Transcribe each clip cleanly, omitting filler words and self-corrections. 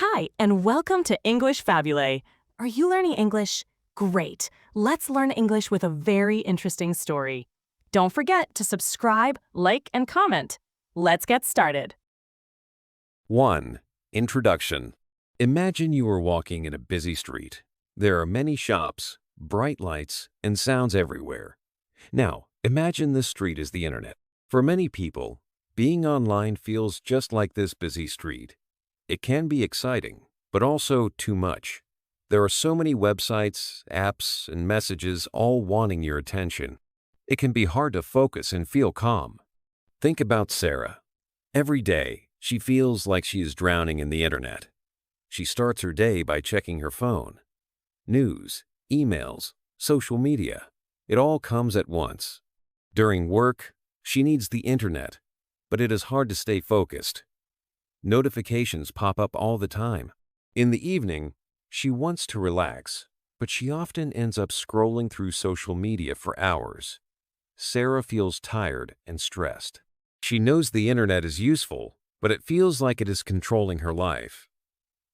Hi, and welcome to English-Fabule. Are you learning English? Great. Let's learn English with a very interesting story. Don't forget to subscribe, like, and comment. Let's get started. 1. Introduction. Imagine you are walking in a busy street. There are many shops, bright lights, and sounds everywhere. Now, imagine this street is the internet. For many people, being online feels just like this busy street. It can be exciting, but also too much. There are so many websites, apps, and messages all wanting your attention. It can be hard to focus and feel calm. Think about Sarah. Every day, she feels like she is drowning in the internet. She starts her day by checking her phone. News, emails, social media, it all comes at once. During work, she needs the internet, but it is hard to stay focused. Notifications pop up all the time. In the evening, she wants to relax, but she often ends up scrolling through social media for hours. Sarah feels tired and stressed. She knows the internet is useful, but it feels like it is controlling her life.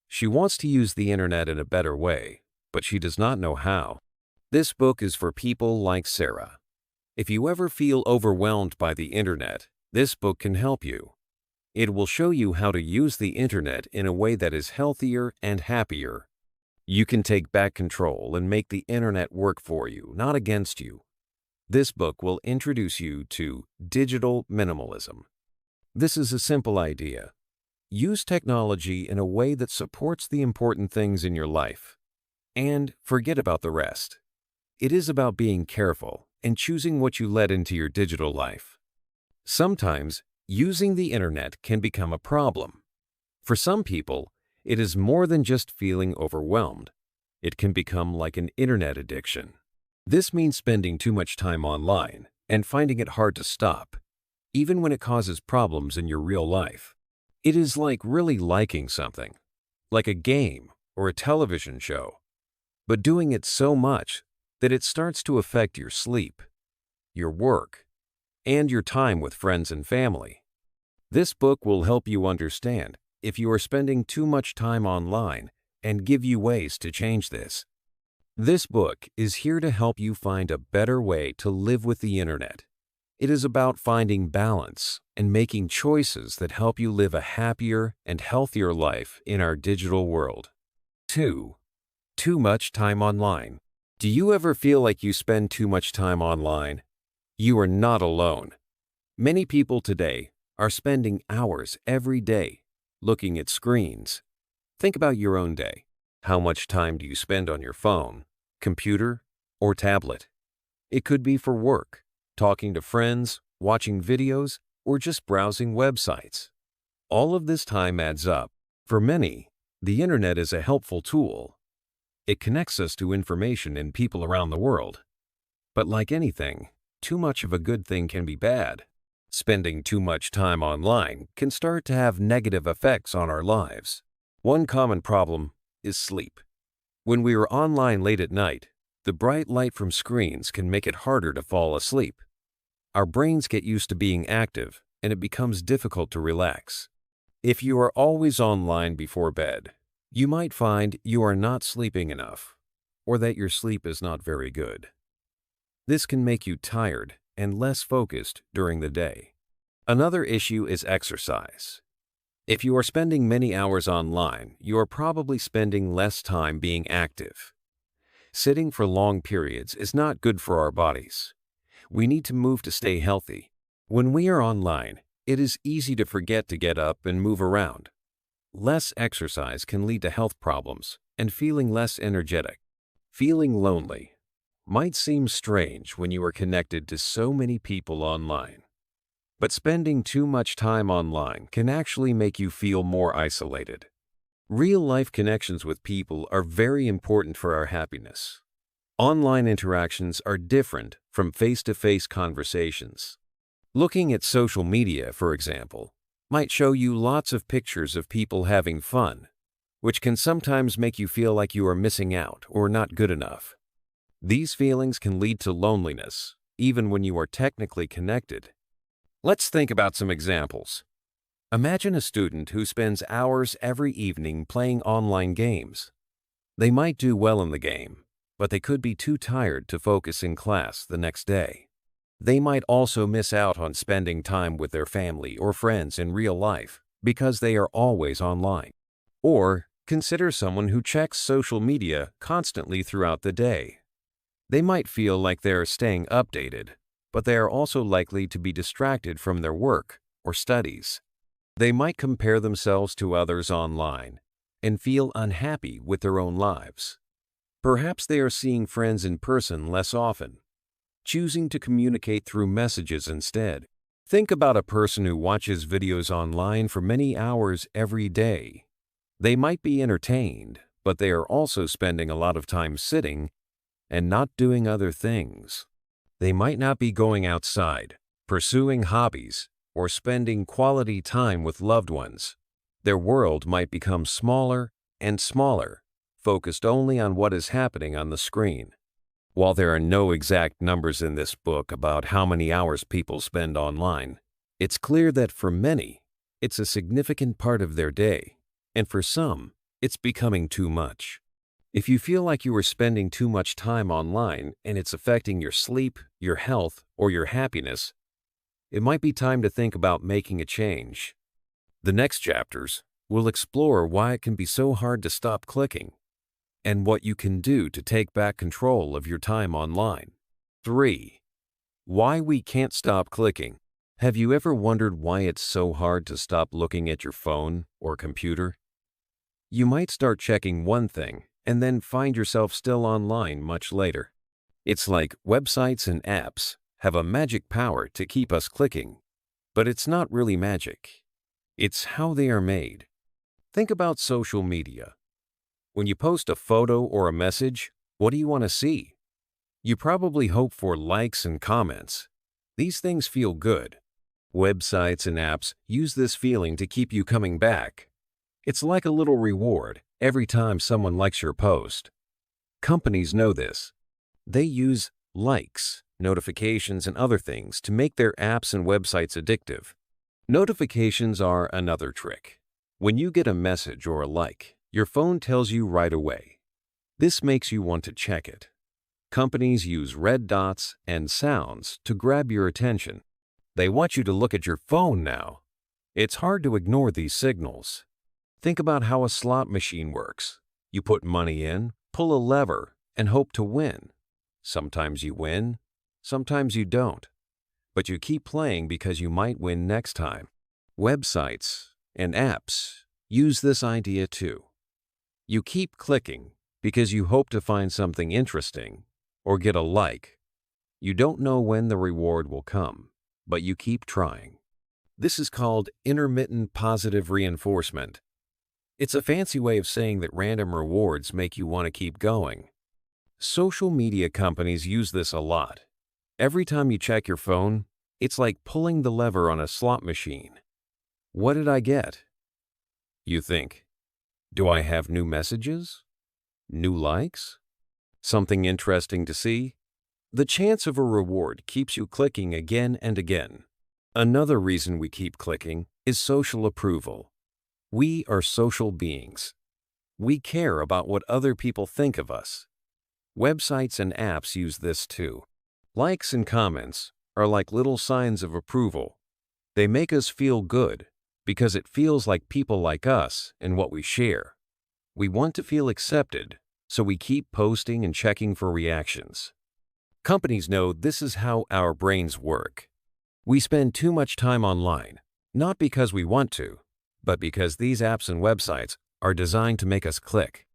She wants to use the internet in a better way, but she does not know how. This book is for people like Sarah. If you ever feel overwhelmed by the internet, this book can help you. It will show you how to use the internet in a way that is healthier and happier. You can take back control and make the internet work for you, not against you. This book will introduce you to digital minimalism. This is a simple idea. Use technology in a way that supports the important things in your life. And forget about the rest. It is about being careful and choosing what you let into your digital life. Sometimes, using the internet can become a problem. For some people, it is more than just feeling overwhelmed. It can become like an internet addiction. This means spending too much time online and finding it hard to stop, even when it causes problems in your real life. It is like really liking something, like a game or a television show, but doing it so much that it starts to affect your sleep, your work, and your time with friends and family. This book will help you understand if you are spending too much time online and give you ways to change this. This book is here to help you find a better way to live with the internet. It is about finding balance and making choices that help you live a happier and healthier life in our digital world. 2. Too much time online. Do you ever feel like you spend too much time online? You are not alone. Many people today are spending hours every day looking at screens. Think about your own day. How much time do you spend on your phone, computer, or tablet? It could be for work, talking to friends, watching videos, or just browsing websites. All of this time adds up. For many, the internet is a helpful tool. It connects us to information and people around the world. But like anything, too much of a good thing can be bad. Spending too much time online can start to have negative effects on our lives. One common problem is sleep. When we are online late at night, the bright light from screens can make it harder to fall asleep. Our brains get used to being active, and it becomes difficult to relax. If you are always online before bed, you might find you are not sleeping enough, or that your sleep is not very good. This can make you tired and less focused during the day. Another issue is exercise. If you are spending many hours online, you are probably spending less time being active. Sitting for long periods is not good for our bodies. We need to move to stay healthy. When we are online, it is easy to forget to get up and move around. Less exercise can lead to health problems and feeling less energetic. Feeling lonely might seem strange when you are connected to so many people online. But spending too much time online can actually make you feel more isolated. Real-life connections with people are very important for our happiness. Online interactions are different from face-to-face conversations. Looking at social media, for example, might show you lots of pictures of people having fun, which can sometimes make you feel like you are missing out or not good enough. These feelings can lead to loneliness, even when you are technically connected. Let's think about some examples. Imagine a student who spends hours every evening playing online games. They might do well in the game, but they could be too tired to focus in class the next day. They might also miss out on spending time with their family or friends in real life because they are always online. Or consider someone who checks social media constantly throughout the day. They might feel like they are staying updated, but they are also likely to be distracted from their work or studies. They might compare themselves to others online and feel unhappy with their own lives. Perhaps they are seeing friends in person less often, choosing to communicate through messages instead. Think about a person who watches videos online for many hours every day. They might be entertained, but they are also spending a lot of time sitting and not doing other things. They might not be going outside, pursuing hobbies, or spending quality time with loved ones. Their world might become smaller and smaller, focused only on what is happening on the screen. While there are no exact numbers in this book about how many hours people spend online, it's clear that for many, it's a significant part of their day, and for some, it's becoming too much. If you feel like you are spending too much time online and it's affecting your sleep, your health, or your happiness, it might be time to think about making a change. The next chapters will explore why it can be so hard to stop clicking and what you can do to take back control of your time online. 3. Why we can't stop clicking. Have you ever wondered why it's so hard to stop looking at your phone or computer? You might start checking one thing and then find yourself still online much later. It's like websites and apps have a magic power to keep us clicking, but it's not really magic. It's how they are made. Think about social media. When you post a photo or a message, what do you want to see? You probably hope for likes and comments. These things feel good. Websites and apps use this feeling to keep you coming back. It's like a little reward every time someone likes your post. Companies know this. They use likes, notifications, and other things to make their apps and websites addictive. Notifications are another trick. When you get a message or a like, your phone tells you right away. This makes you want to check it. Companies use red dots and sounds to grab your attention. They want you to look at your phone now. It's hard to ignore these signals. Think about how a slot machine works. You put money in, pull a lever, and hope to win. Sometimes you win, sometimes you don't. But you keep playing because you might win next time. Websites and apps use this idea too. You keep clicking because you hope to find something interesting or get a like. You don't know when the reward will come, but you keep trying. This is called intermittent positive reinforcement. It's a fancy way of saying that random rewards make you want to keep going. Social media companies use this a lot. Every time you check your phone, it's like pulling the lever on a slot machine. What did I get? You think, do I have new messages? New likes? Something interesting to see? The chance of a reward keeps you clicking again and again. Another reason we keep clicking is social approval. We are social beings. We care about what other people think of us. Websites and apps use this too. Likes and comments are like little signs of approval. They make us feel good because it feels like people like us and what we share. We want to feel accepted, so we keep posting and checking for reactions. Companies know this is how our brains work. We spend too much time online, not because we want to, but because these apps and websites are designed to make us click.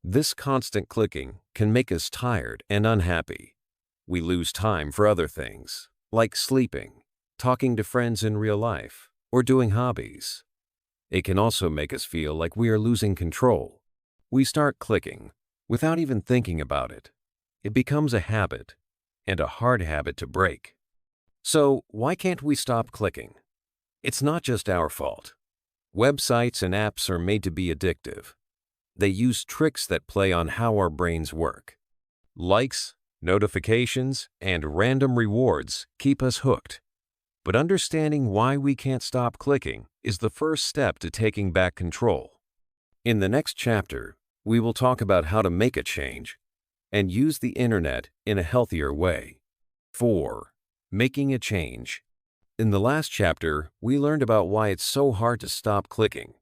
This constant clicking can make us tired and unhappy. We lose time for other things, like sleeping, talking to friends in real life, or doing hobbies. It can also make us feel like we are losing control. We start clicking without even thinking about it. It becomes a habit, and a hard habit to break. So, why can't we stop clicking? It's not just our fault. Websites and apps are made to be addictive. They use tricks that play on how our brains work. Likes, notifications, and random rewards keep us hooked. But understanding why we can't stop clicking is the first step to taking back control. In the next chapter, we will talk about how to make a change and use the internet in a healthier way. 4. Making a change. In the last chapter, we learned about why it's so hard to stop clicking.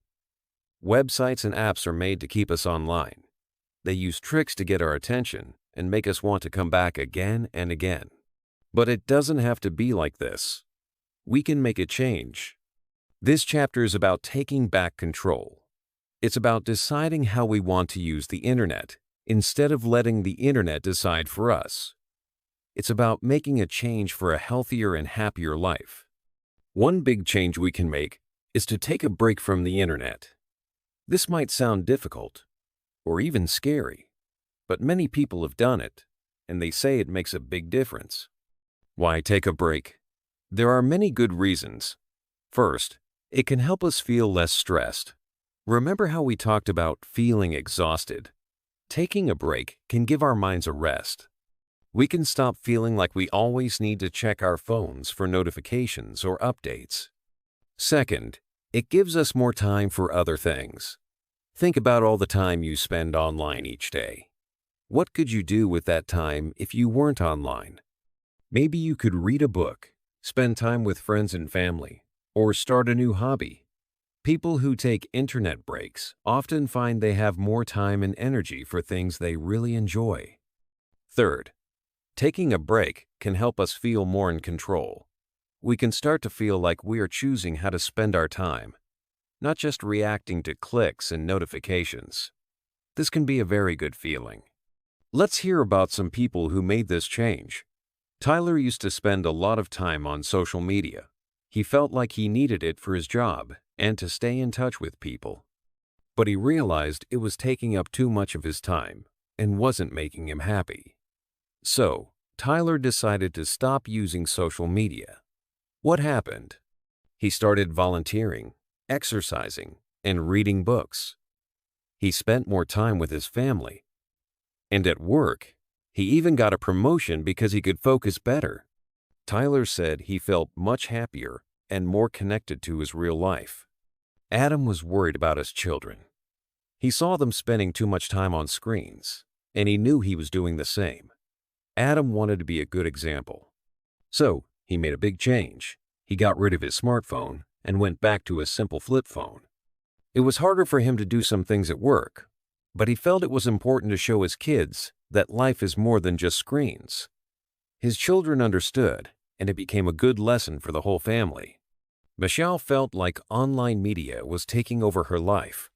Websites and apps are made to keep us online. They use tricks to get our attention and make us want to come back again and again. But it doesn't have to be like this. We can make a change. This chapter is about taking back control. It's about deciding how we want to use the internet instead of letting the internet decide for us. It's about making a change for a healthier and happier life. One big change we can make is to take a break from the internet. This might sound difficult or even scary, but many people have done it, and they say it makes a big difference. Why take a break? There are many good reasons. First, it can help us feel less stressed. Remember how we talked about feeling exhausted? Taking a break can give our minds a rest. We can stop feeling like we always need to check our phones for notifications or updates. Second, it gives us more time for other things. Think about all the time you spend online each day. What could you do with that time if you weren't online? Maybe you could read a book, spend time with friends and family, or start a new hobby. People who take internet breaks often find they have more time and energy for things they really enjoy. Third, taking a break can help us feel more in control. We can start to feel like we are choosing how to spend our time, not just reacting to clicks and notifications. This can be a very good feeling. Let's hear about some people who made this change. Tyler used to spend a lot of time on social media. He felt like he needed it for his job and to stay in touch with people. But he realized it was taking up too much of his time and wasn't making him happy. So, Tyler decided to stop using social media. What happened? He started volunteering, exercising, and reading books. He spent more time with his family. And at work, he even got a promotion because he could focus better. Tyler said he felt much happier and more connected to his real life. Adam was worried about his children. He saw them spending too much time on screens, and he knew he was doing the same. Adam wanted to be a good example. So, he made a big change. He got rid of his smartphone and went back to a simple flip phone. It was harder for him to do some things at work, but he felt it was important to show his kids that life is more than just screens. His children understood, and it became a good lesson for the whole family. Michelle felt like online media was taking over her life.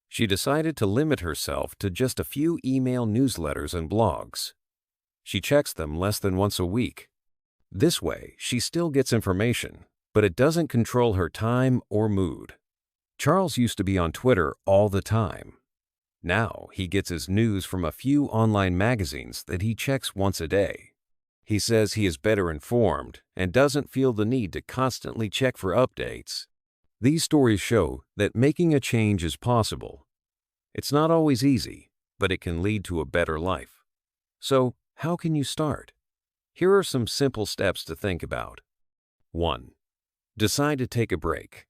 She decided to limit herself to just a few email newsletters and blogs. She checks them less than once a week. This way, she still gets information, but it doesn't control her time or mood. Charles used to be on Twitter all the time. Now, he gets his news from a few online magazines that he checks once a day. He says he is better informed and doesn't feel the need to constantly check for updates. These stories show that making a change is possible. It's not always easy, but it can lead to a better life. So, how can you start? Here are some simple steps to think about. 1. Decide to take a break.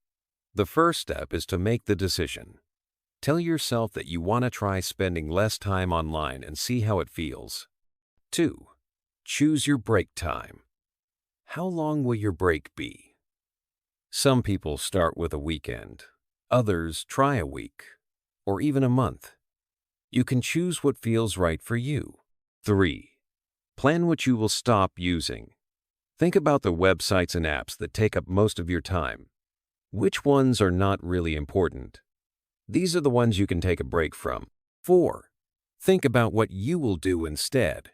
The first step is to make the decision. Tell yourself that you want to try spending less time online and see how it feels. 2. Choose your break time. How long will your break be? Some people start with a weekend. Others try a week, or even a month. You can choose what feels right for you. 3. Plan what you will stop using. Think about the websites and apps that take up most of your time. Which ones are not really important? These are the ones you can take a break from. 4. Think about what you will do instead.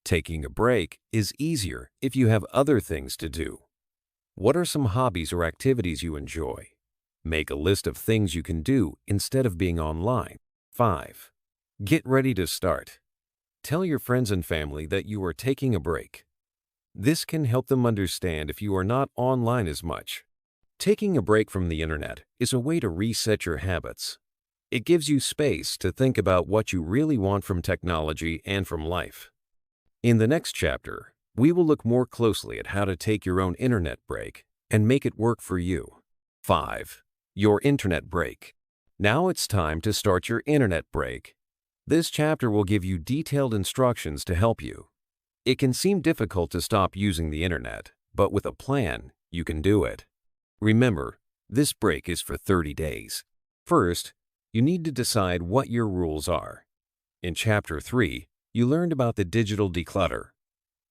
Taking a break is easier if you have other things to do. What are some hobbies or activities you enjoy? Make a list of things you can do instead of being online. 5. Get ready to start. Tell your friends and family that you are taking a break. This can help them understand if you are not online as much. Taking a break from the internet is a way to reset your habits. It gives you space to think about what you really want from technology and from life. In the next chapter, We will look more closely at how to take your own internet break and make it work for you. 5. Your internet break. Now it's time to start your internet break. This chapter will give you detailed instructions to help you. It can seem difficult to stop using the internet, but with a plan, you can do it. Remember, this break is for 30 days. First, you need to decide what your rules are. In Chapter 3, you learned about the digital declutter.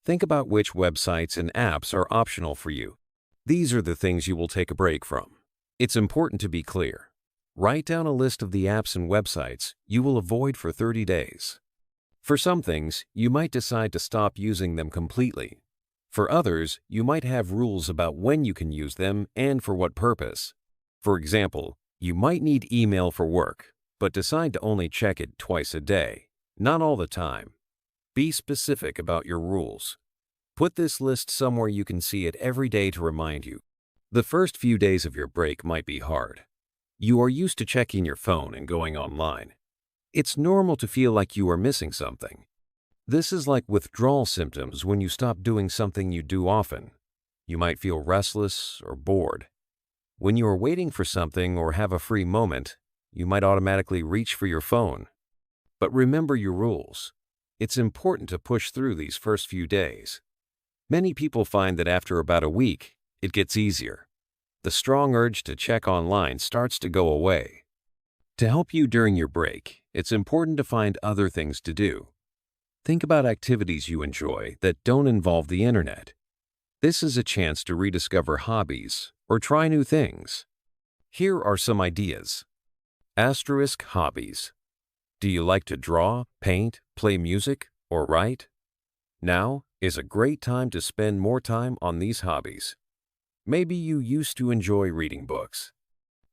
Think about which websites and apps are optional for you. These are the things you will take a break from. It's important to be clear. Write down a list of the apps and websites you will avoid for 30 days. For some things, you might decide to stop using them completely. For others, you might have rules about when you can use them and for what purpose. For example, you might need email for work, but decide to only check it twice a day, not all the time. Be specific about your rules. Put this list somewhere you can see it every day to remind you. The first few days of your break might be hard. You are used to checking your phone and going online. It's normal to feel like you are missing something. This is like withdrawal symptoms when you stop doing something you do often. You might feel restless or bored. When you are waiting for something or have a free moment, you might automatically reach for your phone. But remember your rules. It's important to push through these first few days. Many people find that after about a week, it gets easier. The strong urge to check online starts to go away. To help you during your break, it's important to find other things to do. Think about activities you enjoy that don't involve the internet. This is a chance to rediscover hobbies or try new things. Here are some ideas. Asterisk hobbies. Do you like to draw, paint, play music, or write? Now is a great time to spend more time on these hobbies. Maybe you used to enjoy reading books.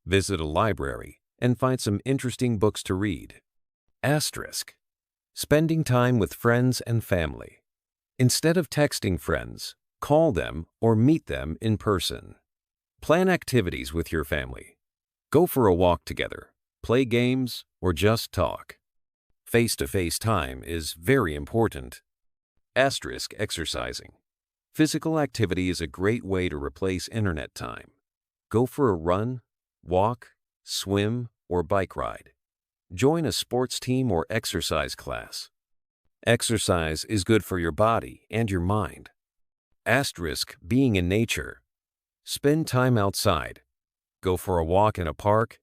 Visit a library and find some interesting books to read. Asterisk. Spending time with friends and family. Instead of texting friends, call them or meet them in person. Plan activities with your family. Go for a walk together, play games, or just talk. Face-to-face time is very important. Asterisk exercising. Physical activity is a great way to replace internet time. Go for a run, walk, swim, or bike ride. Join a sports team or exercise class. Exercise is good for your body and your mind. Asterisk being in nature. Spend time outside. Go for a walk in a park,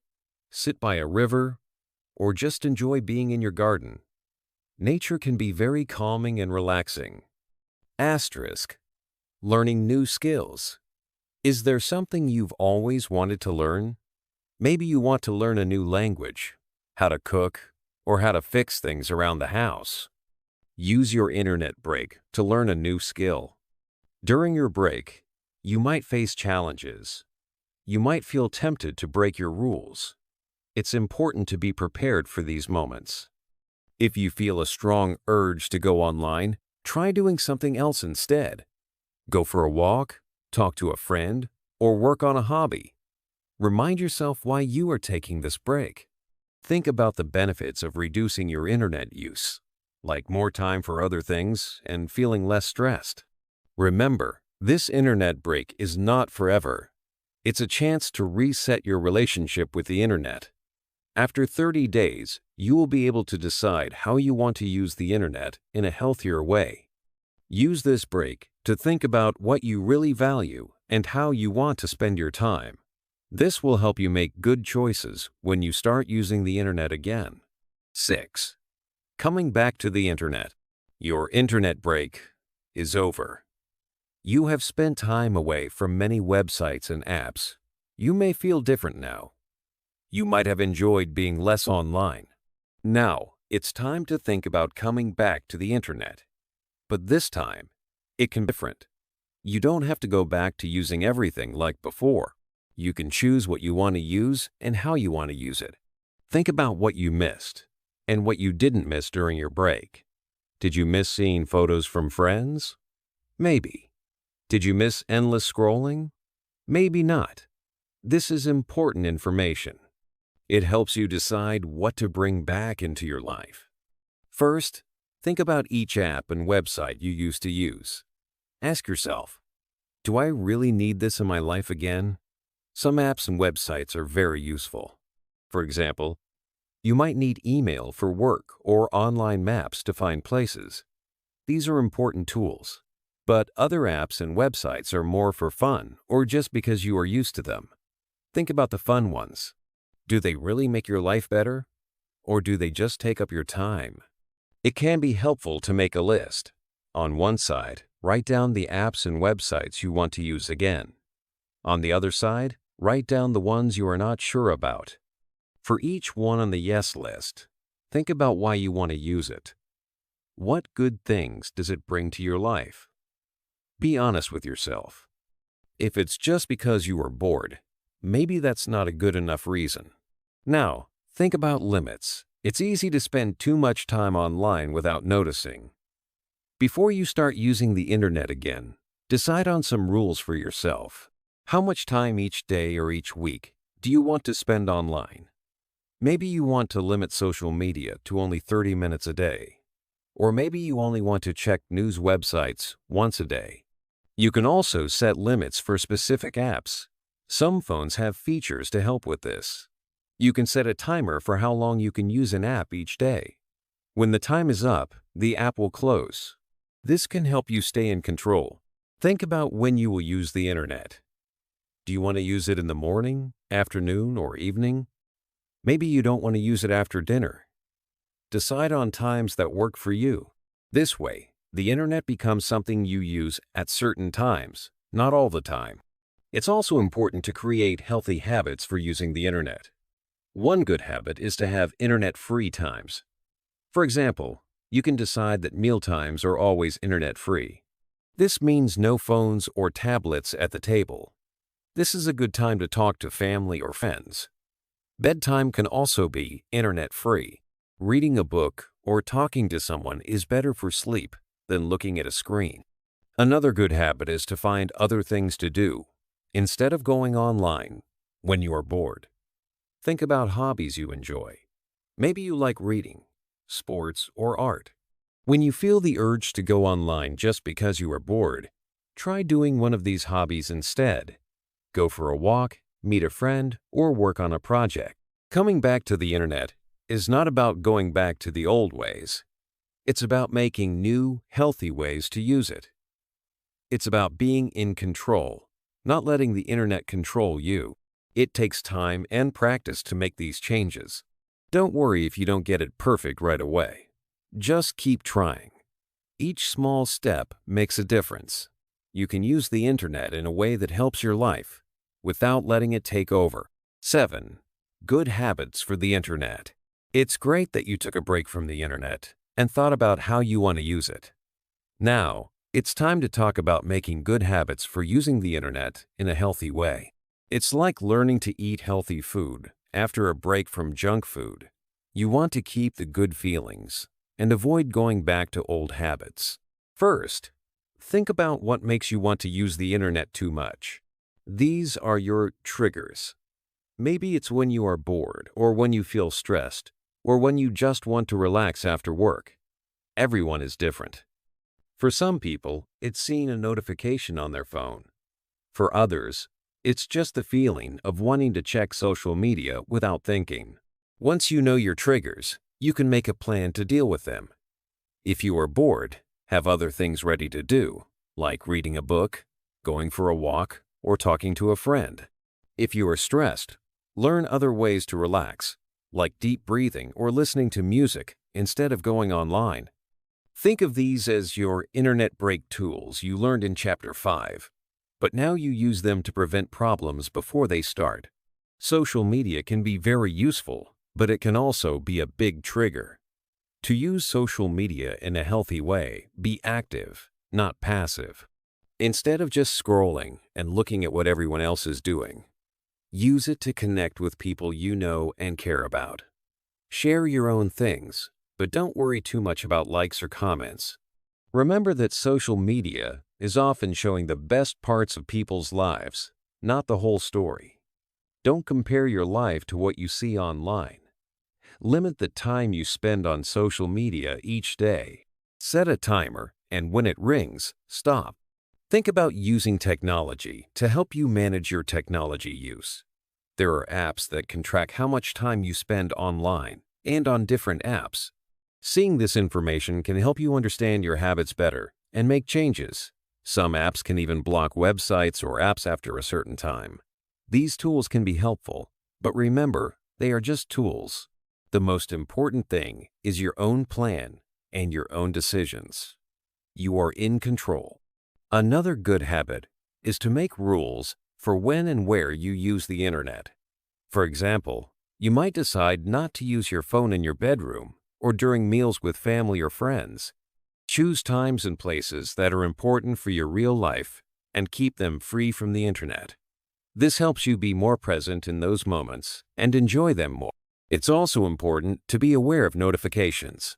sit by a river, or just enjoy being in your garden. Nature can be very calming and relaxing. Asterisk. Learning new skills. Is there something you've always wanted to learn? Maybe you want to learn a new language, how to cook, or how to fix things around the house. Use your internet break to learn a new skill. During your break, you might face challenges. You might feel tempted to break your rules. It's important to be prepared for these moments. If you feel a strong urge to go online, try doing something else instead. Go for a walk, talk to a friend, or work on a hobby. Remind yourself why you are taking this break. Think about the benefits of reducing your internet use, like more time for other things and feeling less stressed. Remember, this internet break is not forever. It's a chance to reset your relationship with the internet. After 30 days, you will be able to decide how you want to use the internet in a healthier way. Use this break to think about what you really value and how you want to spend your time. This will help you make good choices when you start using the internet again. 6. Coming back to the internet. Your internet break is over. You have spent time away from many websites and apps. You may feel different now. You might have enjoyed being less online. Now, it's time to think about coming back to the internet. But this time, it can be different. You don't have to go back to using everything like before. You can choose what you want to use and how you want to use it. Think about what you missed and what you didn't miss during your break. Did you miss seeing photos from friends? Maybe. Did you miss endless scrolling? Maybe not. This is important information. It helps you decide what to bring back into your life. First, think about each app and website you used to use. Ask yourself, do I really need this in my life again? Some apps and websites are very useful. For example, you might need email for work or online maps to find places. These are important tools. But other apps and websites are more for fun or just because you are used to them. Think about the fun ones. Do they really make your life better? Or do they just take up your time? It can be helpful to make a list. On one side, write down the apps and websites you want to use again. On the other side, write down the ones you are not sure about. For each one on the yes list, think about why you want to use it. What good things does it bring to your life? Be honest with yourself. If it's just because you are bored, maybe that's not a good enough reason. Now, think about limits. It's easy to spend too much time online without noticing. Before you start using the internet again, decide on some rules for yourself. How much time each day or each week do you want to spend online? Maybe you want to limit social media to only 30 minutes a day. Or maybe you only want to check news websites once a day. You can also set limits for specific apps. Some phones have features to help with this. You can set a timer for how long you can use an app each day. When the time is up, the app will close. This can help you stay in control. Think about when you will use the internet. Do you want to use it in the morning, afternoon, or evening? Maybe you don't want to use it after dinner. Decide on times that work for you. This way, the internet becomes something you use at certain times, not all the time. It's also important to create healthy habits for using the internet. One good habit is to have internet-free times. For example, you can decide that meal times are always internet-free. This means no phones or tablets at the table. This is a good time to talk to family or friends. Bedtime can also be internet-free. Reading a book or talking to someone is better for sleep than looking at a screen. Another good habit is to find other things to do instead of going online when you are bored. Think about hobbies you enjoy. Maybe you like reading, sports, or art. When you feel the urge to go online just because you are bored, try doing one of these hobbies instead. Go for a walk, meet a friend, or work on a project. Coming back to the internet is not about going back to the old ways. It's about making new, healthy ways to use it. It's about being in control, not letting the internet control you. It takes time and practice to make these changes. Don't worry if you don't get it perfect right away. Just keep trying. Each small step makes a difference. You can use the internet in a way that helps your life without letting it take over. 7. Good habits for the internet. It's great that you took a break from the internet and thought about how you want to use it. Now, it's time to talk about making good habits for using the internet in a healthy way. It's like learning to eat healthy food after a break from junk food. You want to keep the good feelings and avoid going back to old habits. First, think about what makes you want to use the internet too much. These are your triggers. Maybe it's when you are bored, or when you feel stressed, or when you just want to relax after work. Everyone is different. For some people, it's seeing a notification on their phone. For others, it's just the feeling of wanting to check social media without thinking. Once you know your triggers, you can make a plan to deal with them. If you are bored, have other things ready to do, like reading a book, going for a walk, or talking to a friend. If you are stressed, learn other ways to relax, like deep breathing or listening to music instead of going online. Think of these as your internet break tools you learned in Chapter 5, but now you use them to prevent problems before they start. Social media can be very useful, but it can also be a big trigger. To use social media in a healthy way, be active, not passive. Instead of just scrolling and looking at what everyone else is doing, use it to connect with people you know and care about. Share your own things, but don't worry too much about likes or comments. Remember that social media is often showing the best parts of people's lives, not the whole story. Don't compare your life to what you see online. Limit the time you spend on social media each day. Set a timer, and when it rings, stop. Think about using technology to help you manage your technology use. There are apps that can track how much time you spend online and on different apps. Seeing this information can help you understand your habits better and make changes. Some apps can even block websites or apps after a certain time. These tools can be helpful, but remember, they are just tools. The most important thing is your own plan and your own decisions. You are in control. Another good habit is to make rules for when and where you use the internet. For example, you might decide not to use your phone in your bedroom or during meals with family or friends. Choose times and places that are important for your real life and keep them free from the internet. This helps you be more present in those moments and enjoy them more. It's also important to be aware of notifications.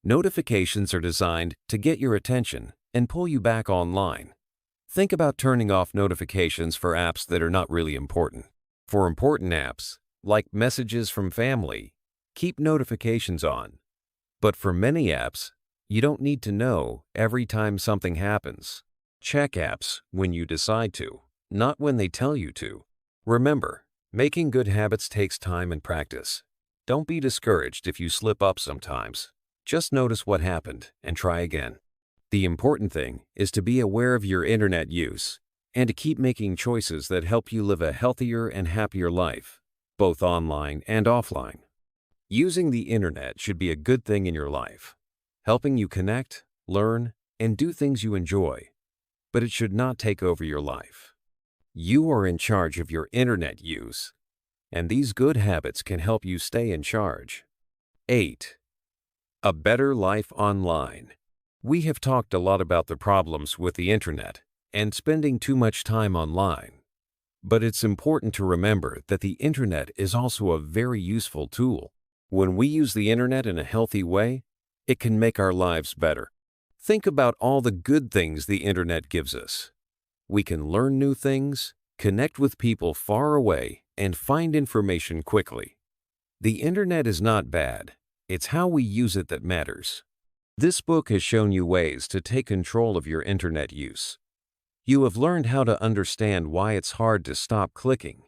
Notifications are designed to get your attention and pull you back online. Think about turning off notifications for apps that are not really important. For important apps, like messages from family, keep notifications on. But for many apps, you don't need to know every time something happens. Check apps when you decide to, not when they tell you to. Remember, making good habits takes time and practice. Don't be discouraged if you slip up sometimes. Just notice what happened and try again. The important thing is to be aware of your internet use and to keep making choices that help you live a healthier and happier life, both online and offline. Using the internet should be a good thing in your life, helping you connect, learn, and do things you enjoy, but it should not take over your life. You are in charge of your internet use, and these good habits can help you stay in charge. 8. A better life online. We have talked a lot about the problems with the internet and spending too much time online. But it's important to remember that the internet is also a very useful tool. When we use the internet in a healthy way, it can make our lives better. Think about all the good things the internet gives us. We can learn new things, connect with people far away, and find information quickly. The internet is not bad. It's how we use it that matters. This book has shown you ways to take control of your internet use. You have learned how to understand why it's hard to stop clicking,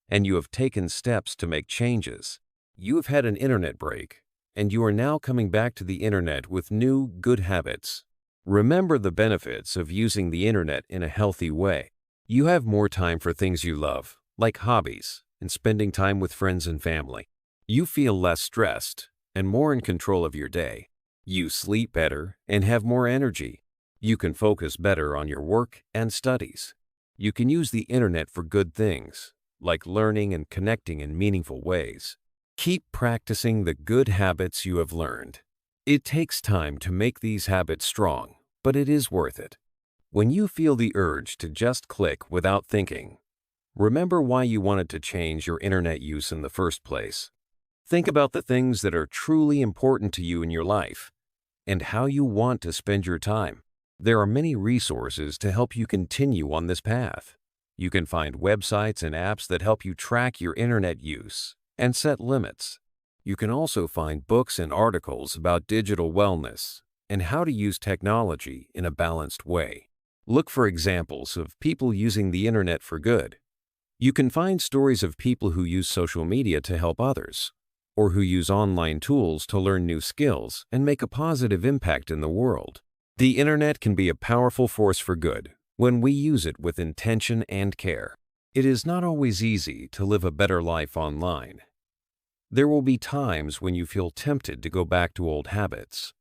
and you have taken steps to make changes. You have had an internet break, and you are now coming back to the internet with new, good habits. Remember the benefits of using the internet in a healthy way. You have more time for things you love, like hobbies and spending time with friends and family. You feel less stressed and more in control of your day. You sleep better and have more energy. You can focus better on your work and studies. You can use the internet for good things, like learning and connecting in meaningful ways. Keep practicing the good habits you have learned. It takes time to make these habits strong, but it is worth it. When you feel the urge to just click without thinking, remember why you wanted to change your internet use in the first place. Think about the things that are truly important to you in your life and how you want to spend your time. There are many resources to help you continue on this path. You can find websites and apps that help you track your internet use and set limits. You can also find books and articles about digital wellness and how to use technology in a balanced way. Look for examples of people using the internet for good. You can find stories of people who use social media to help others, or who use online tools to learn new skills and make a positive impact in the world. The internet can be a powerful force for good when we use it with intention and care. It is not always easy to live a better life online. There will be times when you feel tempted to go back to old habits.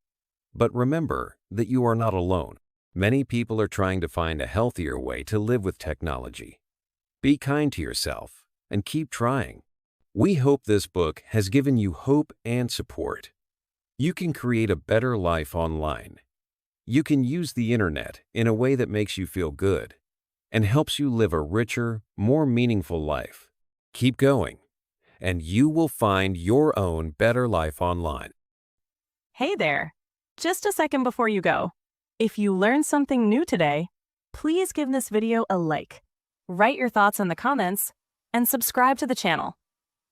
But remember that you are not alone. Many people are trying to find a healthier way to live with technology. Be kind to yourself and keep trying. We hope this book has given you hope and support. You can create a better life online. You can use the internet in a way that makes you feel good and helps you live a richer, more meaningful life. Keep going, and you will find your own better life online. Hey there! Just a second before you go. If you learned something new today, please give this video a like, write your thoughts in the comments, and subscribe to the channel.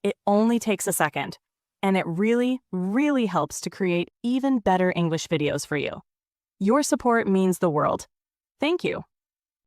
It only takes a second, and it really, really helps to create even better English videos for you. Your support means the world. Thank you.